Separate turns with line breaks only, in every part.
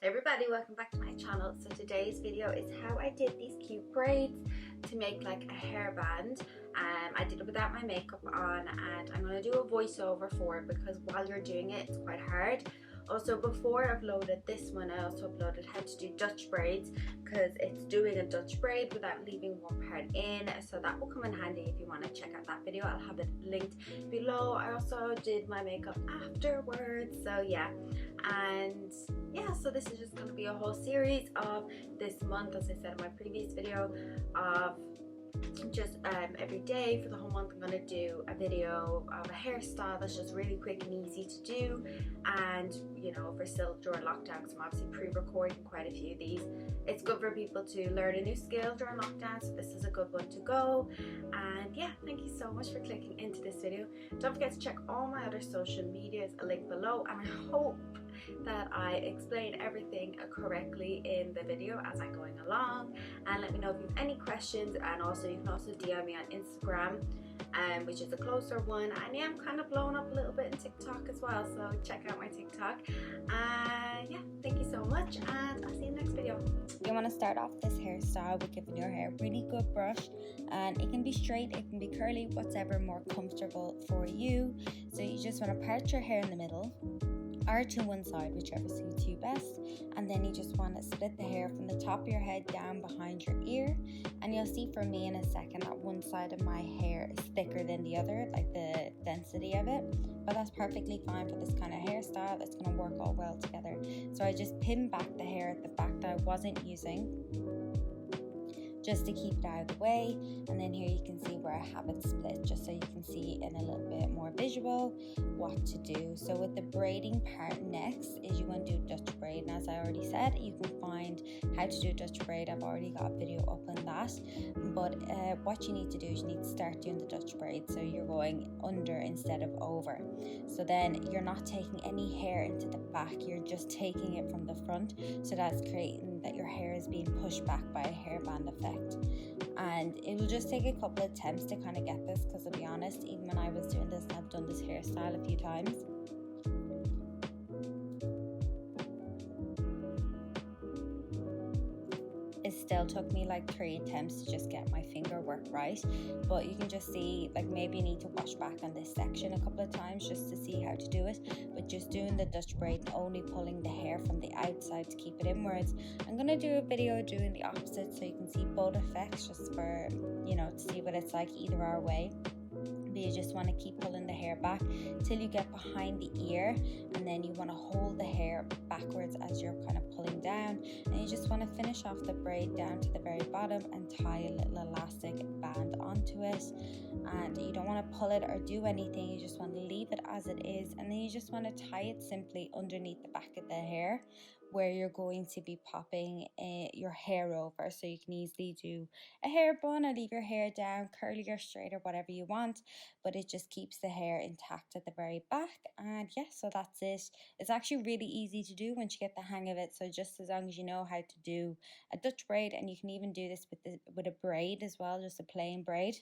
Everybody, welcome back to my channel. So today's video is how I did these cute braids to make like a hairband. I did it without my makeup on, and I'm going to do a voiceover for it because while you're doing it, it's quite hard. Also, before I uploaded this one, I also uploaded how to do Dutch braids because it's doing a Dutch braid without leaving one part in, so that will come in handy if you want to check out that video. I'll have it linked below. I also did my makeup afterwards, so yeah. And yeah, so this is just going to be a whole series of this month, as I said in my previous video, of just every day for the whole month. I'm going to do a video of a hairstyle that's just really quick and easy to do, and you know, for still during lockdown, because I'm obviously pre-recording quite a few of these. It's good for people to learn a new skill during lockdown, so this is a good one to go. And yeah, thank you so much for clicking into this video. Don't forget to check all my other social medias, a link below, and I hope that I explain everything correctly in the video as I'm going along. And let me know if you have any questions, and also you can also DM me on Instagram, which is a closer one. And yeah, I'm kind of blowing up a little bit in TikTok as well, so check out my TikTok. Yeah, thank you so much, and I'll see you in the next video.
You want to start off this hairstyle with giving your hair a really good brush, and it can be straight, it can be curly, whatever more comfortable for you. So you just want to part your hair in the middle or to one side, whichever suits you best, and then you just want to split the hair from the top of your head down behind your ear. And you'll see for me in a second that one side of my hair is thicker than the other, like the density of it, but that's perfectly fine for this kind of hairstyle. It's going to work all well together. So I just pinned back the hair at the back that I wasn't using, just to keep it out of the way. And then here you can see where I have it split, just so you can see in a little bit more visual what to do. So with the braiding part next is you want to do Dutch braid, and as I already said, you can find how to do Dutch braid. I've already got a video up on that, but what you need to do is you need to start doing the Dutch braid, so you're going under instead of over. So then you're not taking any hair into the back, you're just taking it from the front, so that's creating that your hair is being pushed back by a hairband effect. And it will just take a couple of attempts to kind of get this, because to be honest, even when I was doing this, and I've done this hairstyle a few times, it still took me like 3 attempts to just get my finger work right. But you can just see, like, maybe you need to wash back on this section a couple of times just to see how to do it. But just doing the Dutch braid, only pulling the hair from the outside to keep it inwards. I'm going to do a video doing the opposite so you can see both effects, just for, you know, to see what it's like either our way. But you just want to keep pulling the hair back till you get behind the ear, and then you want to hold the hair backwards as you're kind of pulling down, and you just want to finish off the braid down to the very bottom and tie a little elastic band onto it. And you don't want to pull it or do anything, you just want to leave it as it is, and then you just want to tie it simply underneath the back of the hair where you're going to be popping your hair over. So you can easily do a hair bun or leave your hair down, curly or straight or whatever you want, but it just keeps the hair intact at the very back. And yeah, so that's it. It's actually really easy to do once you get the hang of it. So just as long as you know how to do a Dutch braid, and you can even do this with a braid as well, just a plain braid.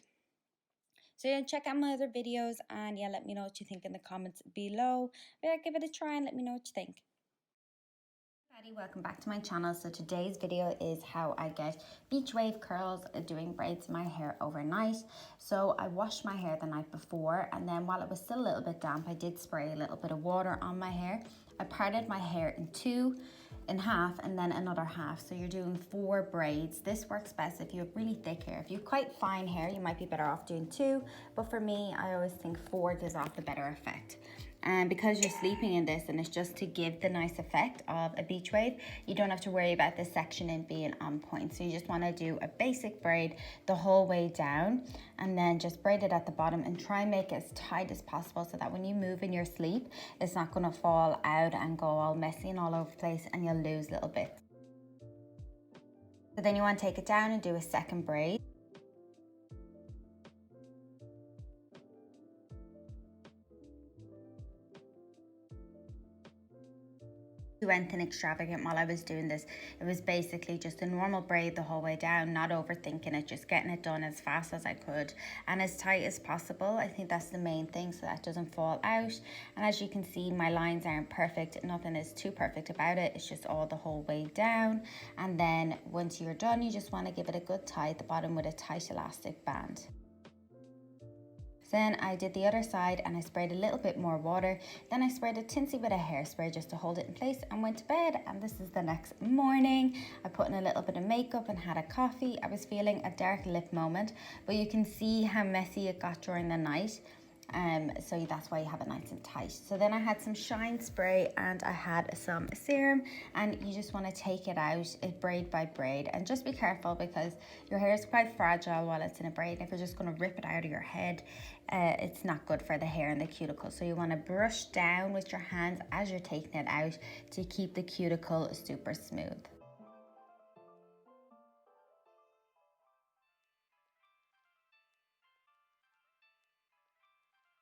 So yeah, check out my other videos, and yeah, let me know what you think in the comments below. But yeah, give it a try and let me know what you think. Welcome back to my channel. So today's video is how I get beach wave curls doing braids in my hair overnight. So I washed my hair the night before, and then while it was still a little bit damp, I did spray a little bit of water on my hair. I parted my hair in half and then another half, so you're doing 4 braids. This works best if you have really thick hair. If you have quite fine hair, you might be better off doing 2, but for me, I always think 4 gives off the better effect. And because you're sleeping in this, and it's just to give the nice effect of a beach wave, you don't have to worry about this section and being on point. So you just want to do a basic braid the whole way down, and then just braid it at the bottom and try and make it as tight as possible, so that when you move in your sleep, it's not going to fall out and go all messy and all over the place, and you'll lose little bits. So then you want to take it down and do a second braid. do anything extravagant while I was doing this. It was basically just a normal braid the whole way down, not overthinking it, just getting it done as fast as I could and as tight as possible. I think that's the main thing, so that doesn't fall out. And as you can see, my lines aren't perfect. Nothing is too perfect about it. It's just all the whole way down. And then once you're done, you just want to give it a good tie at the bottom with a tight elastic band. Then I did the other side and I sprayed a little bit more water. Then I sprayed a tinsy bit of hairspray just to hold it in place and went to bed. And this is the next morning. I put in a little bit of makeup and had a coffee. I was feeling a dark lip moment, but you can see how messy it got during the night. So that's why you have it nice and tight. So then I had some shine spray and I had some serum, and you just want to take it out braid by braid, and just be careful because your hair is quite fragile while it's in a braid. If you're just going to rip it out of your head, it's not good for the hair and the cuticle. So you want to brush down with your hands as you're taking it out to keep the cuticle super smooth.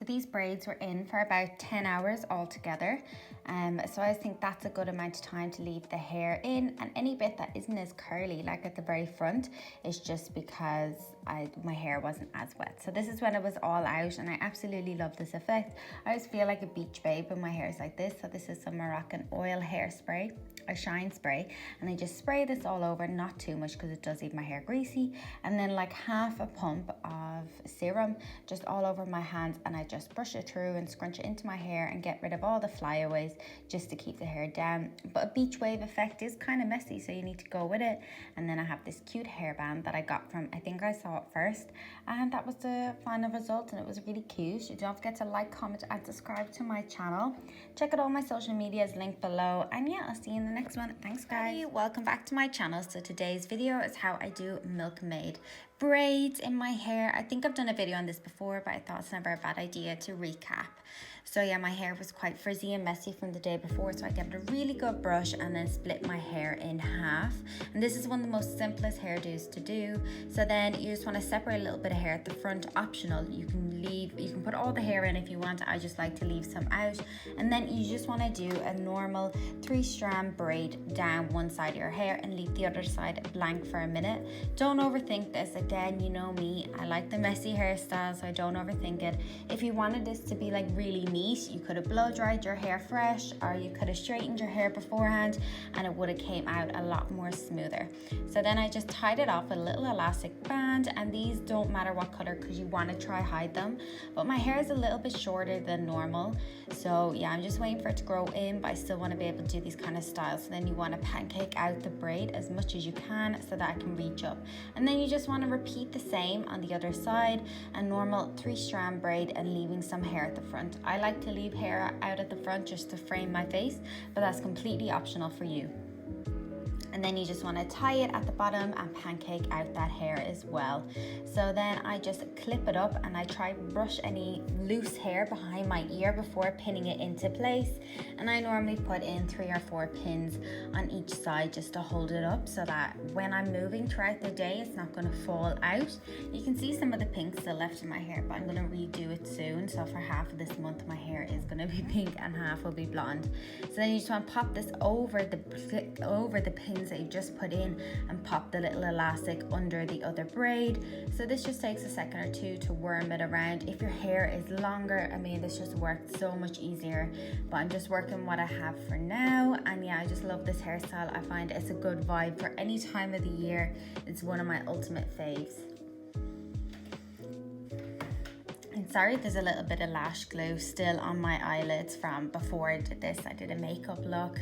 These braids were in for about 10 hours altogether, so I think that's a good amount of time to leave the hair in. And any bit that isn't as curly, like at the very front, is just because my hair wasn't as wet. So this is when it was all out, and I absolutely love this effect. I always feel like a beach babe when my hair is like this. So this is some Moroccan oil hairspray, a shine spray, and I just spray this all over, not too much because it does leave my hair greasy, and then like half a pump of serum just all over my hands, and I just brush it through and scrunch it into my hair and get rid of all the flyaways just to keep the hair down. But a beach wave effect is kind of messy, so you need to go with it. And then I have this cute hairband that I got from, I think I saw it first, and that was the final result, and it was really cute. Don't forget to like, comment and subscribe to my channel. Check out all my social medias linked below, and yeah, I'll see you in the next one. Thanks guys. Hey, welcome back to my channel. So today's video is how I do milkmaid braids in my hair. I think I've done a video on this before, but I thought it's never a bad idea to recap. So yeah, my hair was quite frizzy and messy from the day before, so I get a really good brush and then split my hair in half. And this is one of the most simplest hairdos to do. So then you just want to separate a little bit of hair at the front, optional. You can put all the hair in if you want. I just like to leave some out. And then you just want to do a normal 3-strand braid down one side of your hair and leave the other side blank for a minute. Don't overthink this. Again, you know me, I like the messy hairstyle, so I don't overthink it. If you wanted this to be like really neat, you could have blow dried your hair fresh, or you could have straightened your hair beforehand, and it would have came out a lot more smoother. So then I just tied it off with a little elastic band, and these don't matter what color because you want to try hide them. But my hair is a little bit shorter than normal, so yeah, I'm just waiting for it to grow in, but I still want to be able to do these kind of styles. So then you want to pancake out the braid as much as you can so that I can reach up, and then you just want to repeat the same on the other side, a normal 3-strand braid and leaving some hair at the front. I like to leave hair out at the front just to frame my face, but that's completely optional for you. And then you just want to tie it at the bottom and pancake out that hair as well. So then I just clip it up, and I try to brush any loose hair behind my ear before pinning it into place. And I normally put in 3 or 4 pins on each side just to hold it up, so that when I'm moving throughout the day, it's not going to fall out. You can see some of the pink still left in my hair, but I'm going to redo it soon. So for half of this month, my hair is going to be pink and half will be blonde. So then you just want to pop this over the pins that you just put in, and pop the little elastic under the other braid. So this just takes a second or two to worm it around. If your hair is longer, I mean, this just worked so much easier, but I'm just working what I have for now. And yeah, I just love this hairstyle. I find it's a good vibe for any time of the year. It's one of my ultimate faves. And sorry, there's a little bit of lash glue still on my eyelids from before I did this. I did a makeup look.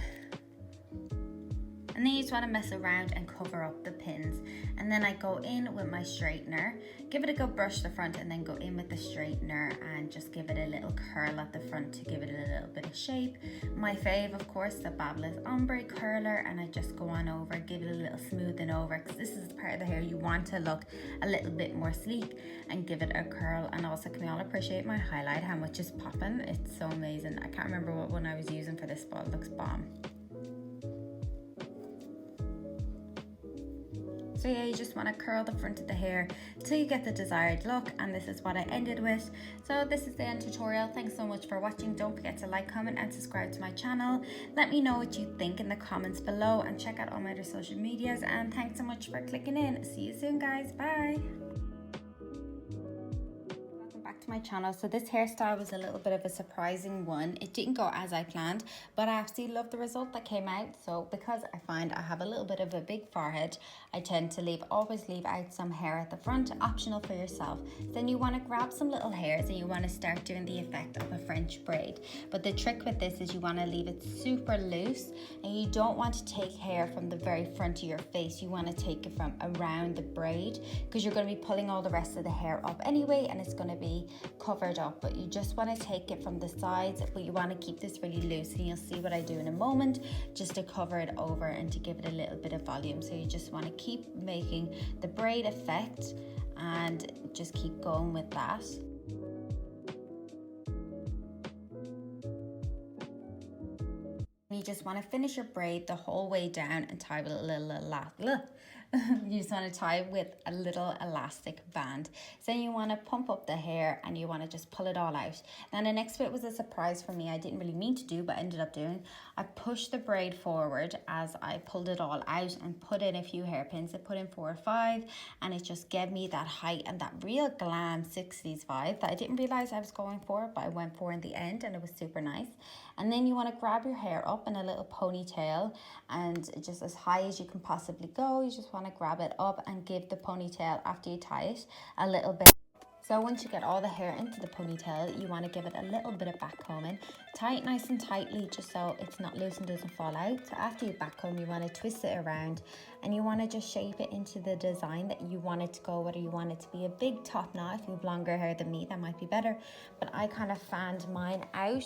And then you just want to mess around and cover up the pins. And then I go in with my straightener, give it a good brush the front, and then go in with the straightener and just give it a little curl at the front to give it a little bit of shape. My fave, of course, the Babyliss Ombre Curler, and I just go on over, give it a little smoothing over, because this is the part of the hair you want to look a little bit more sleek, and give it a curl. And also, can we all appreciate my highlight, how much is popping? It's so amazing. I can't remember what one I was using for this, but it looks bomb. So yeah, you just want to curl the front of the hair till you get the desired look, and this is what I ended with. So this is the end tutorial. Thanks so much for watching. Don't forget to like, comment and subscribe to my channel. Let me know what you think in the comments below, and check out all my other social medias, and thanks so much for clicking in. See you soon guys, bye. Back to my channel. So this hairstyle was a little bit of a surprising one. It didn't go as I planned, but I absolutely love the result that came out. So because I find I have a little bit of a big forehead, I tend to always leave out some hair at the front, optional for yourself. Then you want to grab some little hairs and you want to start doing the effect of a French braid. But the trick with this is you want to leave it super loose, and you don't want to take hair from the very front of your face. You want to take it from around the braid, because you're going to be pulling all the rest of the hair up anyway, and it's going to be covered up. But you just want to take it from the sides, but you want to keep this really loose, and you'll see what I do in a moment, just to cover it over and to give it a little bit of volume. So you just want to keep making the braid effect and just keep going with that. You just want to finish your braid the whole way down and tie with a little you just want to tie with a little elastic band. So you want to pump up the hair and you want to just pull it all out. Now the next bit was a surprise for me. I didn't really mean to do, but ended up doing. I pushed the braid forward as I pulled it all out and put in a few hairpins. I put in 4 or 5, and it just gave me that height and that real glam 60s vibe that I didn't realize I was going for, but I went for in the end, and it was super nice. And then you want to grab your hair up in a little ponytail, and just as high as you can possibly go. You just want to grab it up and give the ponytail, after you tie it, a little bit. So once you get all the hair into the ponytail, you want to give it a little bit of back combing. Tie it nice and tightly just so it's not loose and doesn't fall out. So after you back comb, you want to twist it around, and you want to just shape it into the design that you want it to go, whether you want it to be a big top knot. If you have longer hair than me, that might be better. But I kind of fanned mine out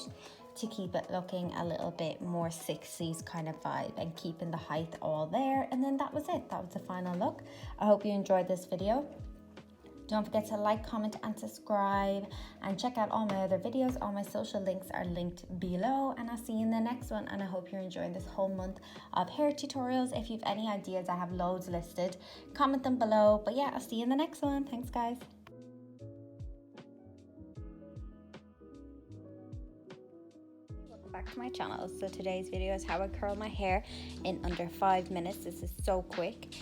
to keep it looking a little bit more 60s kind of vibe, and keeping the height all there. And then that was it. That was the final look. I hope you enjoyed this video. Don't forget to like, comment and subscribe, and check out all my other videos. All my social links are linked below, and I'll see you in the next one. And I hope you're enjoying this whole month of hair tutorials. If you have any ideas, I have loads listed. Comment them below. But yeah, I'll see you in the next one. Thanks guys. Back to my channel. So today's video is how I curl my hair in under 5 minutes. This is so quick,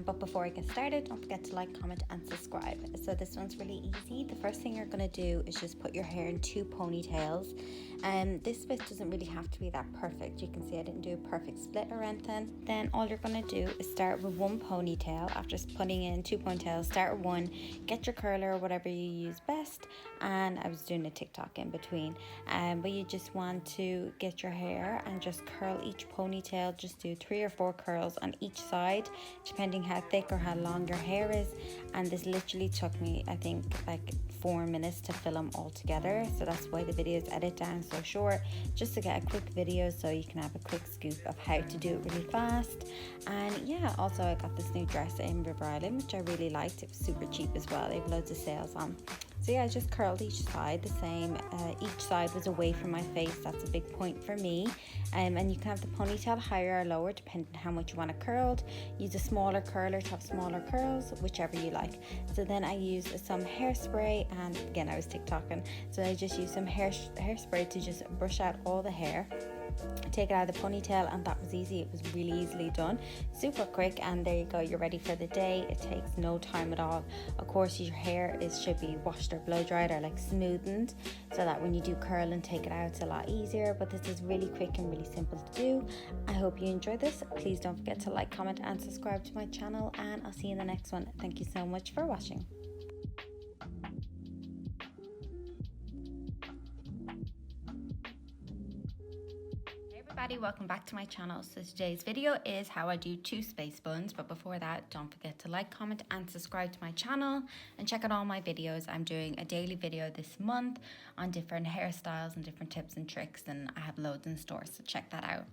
but before I get started, don't forget to like, comment and subscribe. So this one's really easy. The first thing you're going to do is just put your hair in 2 ponytails, and this bit doesn't really have to be that perfect. You can see I didn't do a perfect split or anything. Then all you're going to do is start with 1 ponytail. After putting in 2 ponytails, start with 1, get your curler or whatever you use best, and I was doing a tictok in between, but you just want to get your hair and just curl each ponytail. Just do 3 or 4 curls on each side, depending how thick or how long your hair is. And this literally took me, I think, like 4 minutes to film all together. So that's why the videos edit down so short, just to get a quick video so you can have a quick scoop of how to do it really fast. And yeah, also I got this new dress in River Island, which I really liked. It was super cheap as well. They have loads of sales on. So yeah, I just curled each side the same. Each side was away from my face. That's a big point for me. And you can have the ponytail higher or lower depending on how much you want it curled. Use a smaller curler to have smaller curls, whichever you like. So then I used some hairspray, and again I was TikToking, so I just used some hairspray to just brush out all the hair, take it out of the ponytail, and that was easy. It was really easily done, super quick, and there you go, you're ready for the day. It takes no time at all. Of course your hair should be washed or blow dried or like smoothened, so that when you do curl and take it out, it's a lot easier. But this is really quick and really simple to do. I hope you enjoyed this. Please don't forget to like, comment and subscribe to my channel, and I'll see you in the next one. Thank you so much for watching. Welcome back to my channel. So today's video is how I do 2 space buns, but before that, don't forget to like, comment and subscribe to my channel, and check out all my videos. I'm doing a daily video this month on different hairstyles and different tips and tricks, and I have loads in store, so check that out.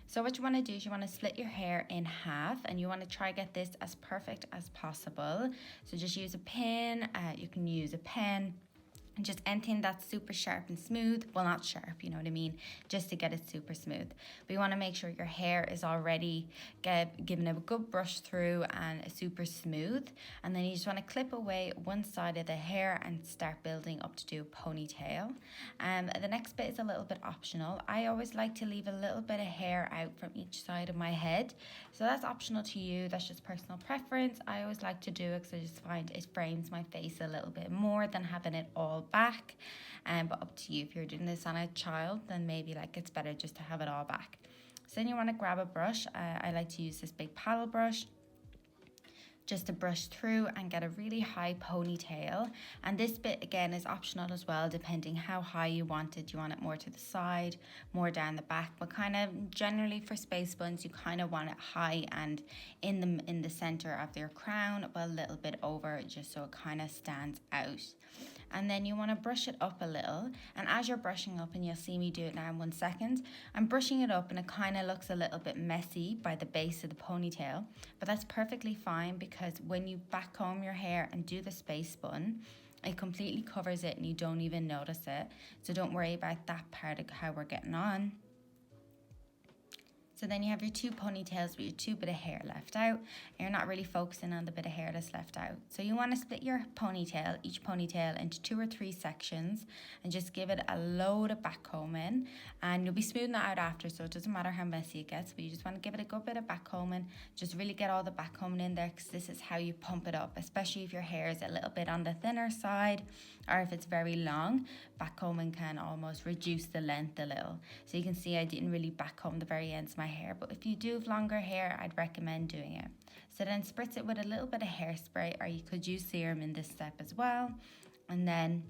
So what you want to do is you want to split your hair in half, and you want to try get this as perfect as possible. So just use a pin, you can use a pen, And just anything that's super sharp and smooth, well, not sharp, you know what I mean, just to get it super smooth. But you want to make sure your hair is already given a good brush through and super smooth. And then you just want to clip away one side of the hair and start building up to do a ponytail. The next bit is a little bit optional. I always like to leave a little bit of hair out from each side of my head. So that's optional to you, that's just personal preference. I always like to do it because I just find it frames my face a little bit more than having it all back. But up to you. If you're doing this on a child, then maybe like it's better just to have it all back. So then you want to grab a brush. I like to use this big paddle brush just to brush through and get a really high ponytail. And this bit again is optional as well, depending how high you want it. You want it more to the side, more down the back, but kind of generally for space buns you kind of want it high and in the center of your crown, but a little bit over, just so it kind of stands out. And then you want to brush it up a little, and as you're brushing up, and you'll see me do it now in 1 second, I'm brushing it up and it kind of looks a little bit messy by the base of the ponytail, but that's perfectly fine because when you back comb your hair and do the space bun, it completely covers it and you don't even notice it. So don't worry about that part of how we're getting on. So then you have your 2 ponytails with your 2 bit of hair left out, and you're not really focusing on the bit of hair that's left out. So you want to split your ponytail, each ponytail, into 2 or 3 sections and just give it a load of back combing, and you'll be smoothing that out after, so it doesn't matter how messy it gets, but you just want to give it a good bit of back combing, just really get all the back combing in there, because this is how you pump it up, especially if your hair is a little bit on the thinner side or if it's very long. Back combing can almost reduce the length a little. So you can see I didn't really back comb the very ends of my hair, but if you do have longer hair, I'd recommend doing it. So then spritz it with a little bit of hairspray, or you could use serum in this step as well, and then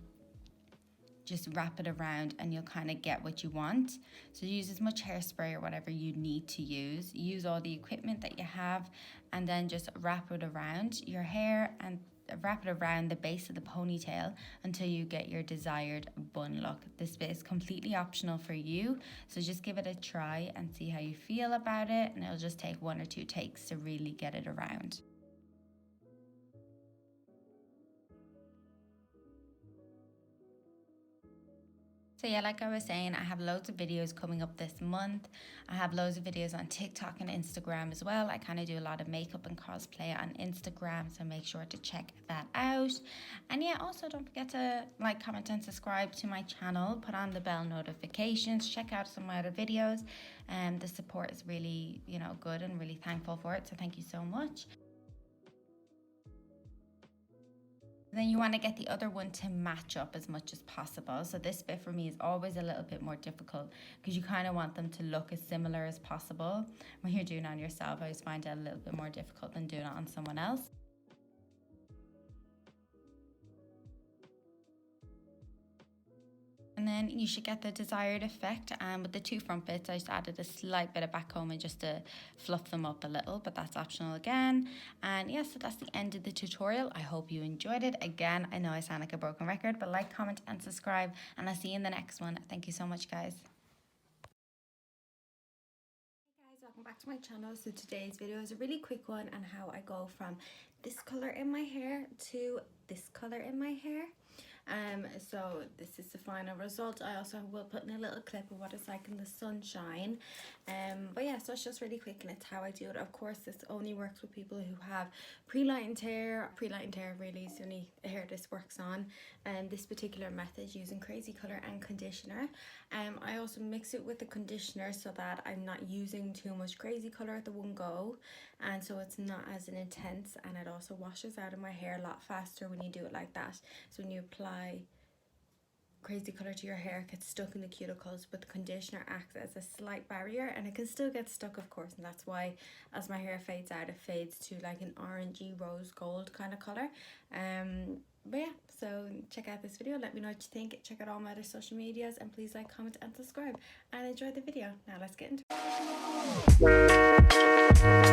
just wrap it around and you'll kind of get what you want. So use as much hairspray or whatever you need to use all the equipment that you have, and then just wrap it around your hair and wrap it around the base of the ponytail until you get your desired bun look. This bit is completely optional for you, so just give it a try and see how you feel about it, and it'll just take 1 or 2 takes to really get it around. So yeah, like I was saying, I have loads of videos coming up this month. I have loads of videos on TikTok and Instagram as well. I kind of do a lot of makeup and cosplay on Instagram, so make sure to check that out. And yeah, also don't forget to like, comment and subscribe to my channel. Put on the bell notifications. Check out some of my other videos. The support is really, good, and really thankful for it. So thank you so much. Then you want to get the other one to match up as much as possible. So this bit for me is always a little bit more difficult because you kind of want them to look as similar as possible. When you're doing it on yourself, I always find it a little bit more difficult than doing it on someone else. And then you should get the desired effect. And with the 2 front bits, I just added a slight bit of back combing just to fluff them up a little, but that's optional again. And yeah, so that's the end of the tutorial. I hope you enjoyed it. Again, I know I sound like a broken record, but like, comment and subscribe, and I'll see you in the next one. Thank you so much, guys.
Hey guys, welcome back to my channel. So today's video is a really quick one on how I go from this color in my hair to this color in my hair. So this is the final result. I also will put in a little clip of what it's like in the sunshine. But yeah, so it's just really quick, and it's how I do it. Of course, this only works with people who have pre-lightened hair. Pre-lightened hair really is the only hair this works on. And this particular method using crazy color and conditioner. I also mix it with the conditioner so that I'm not using too much crazy color at the one go, and so it's not as intense, and it also washes out of my hair a lot faster when you do it like that. So when you apply crazy color to your hair, it gets stuck in the cuticles, but the conditioner acts as a slight barrier, and it can still get stuck, of course, and that's why as my hair fades out, it fades to like an orangey rose gold kind of color. But yeah, so check out this video, let me know what you think, check out all my other social medias, and please like, comment and subscribe, and enjoy the video. Now let's get into it.